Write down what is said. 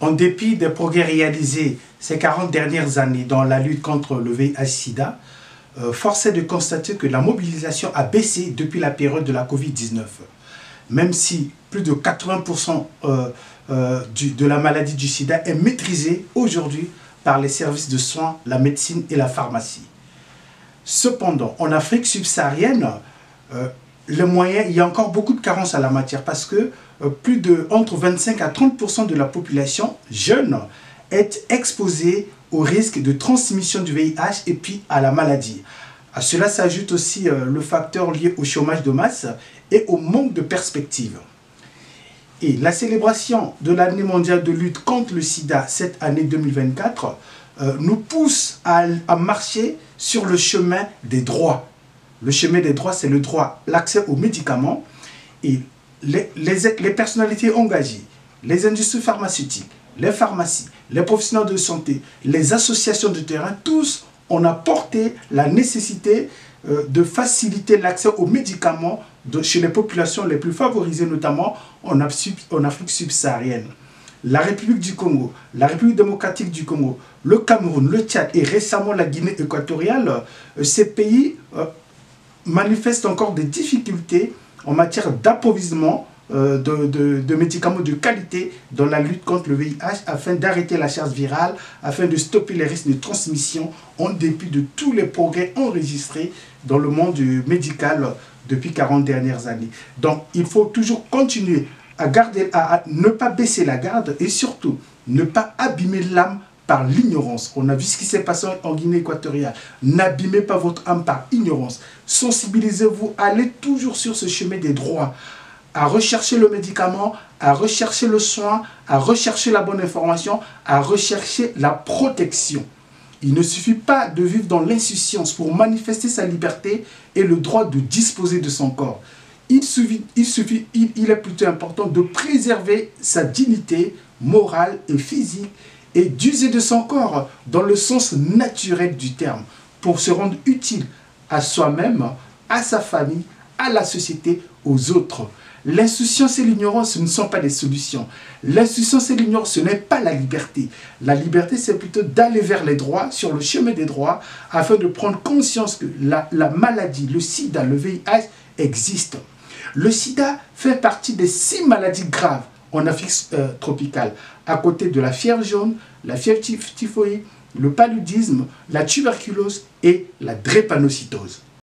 En dépit des progrès réalisés ces 40 dernières années dans la lutte contre le VIH-Sida, force est de constater que la mobilisation a baissé depuis la période de la Covid-19. Même si plus de 80% de la maladie du sida est maîtrisée aujourd'hui par les services de soins, la médecine et la pharmacie. Cependant, en Afrique subsaharienne, il y a encore beaucoup de carences à la matière parce que entre 25 à 30% de la population jeune est exposée au risque de transmission du VIH et puis à la maladie. À cela s'ajoute aussi le facteur lié au chômage de masse et au manque de perspectives. Et la célébration de l'année mondiale de lutte contre le sida cette année 2024 nous pousse à marcher sur le chemin des droits. Le chemin des droits, c'est le droit, l'accès aux médicaments. Et les personnalités engagées, les industries pharmaceutiques, les pharmacies, les professionnels de santé, les associations de terrain, tous on a porté la nécessité de faciliter l'accès aux médicaments chez les populations les plus favorisées, notamment en Afrique subsaharienne. La République du Congo, la République démocratique du Congo, le Cameroun, le Tchad et récemment la Guinée équatoriale, ces pays manifestent encore des difficultés en matière d'approvisionnement de médicaments de qualité dans la lutte contre le VIH afin d'arrêter la charge virale, afin de stopper les risques de transmission en dépit de tous les progrès enregistrés dans le monde médical depuis 40 dernières années. Donc il faut toujours continuer à ne pas baisser la garde et surtout ne pas abîmer l'âme par l'ignorance. On a vu ce qui s'est passé en Guinée équatoriale. N'abîmez pas votre âme par ignorance. Sensibilisez-vous, allez toujours sur ce chemin des droits, à rechercher le médicament, à rechercher le soin, à rechercher la bonne information, à rechercher la protection. Il ne suffit pas de vivre dans l'insouciance pour manifester sa liberté et le droit de disposer de son corps. Il est plutôt important de préserver sa dignité morale et physique et d'user de son corps dans le sens naturel du terme pour se rendre utile à soi-même, à sa famille, à la société, aux autres. L'insouciance et l'ignorance, ce ne sont pas des solutions. L'insouciance et l'ignorance, ce n'est pas la liberté. La liberté, c'est plutôt d'aller vers les droits, sur le chemin des droits, afin de prendre conscience que la maladie, le sida, le VIH existent. Le sida fait partie des 6 maladies graves en Afrique tropicale, à côté de la fièvre jaune, la fièvre typhoïde, le paludisme, la tuberculose et la drépanocytose.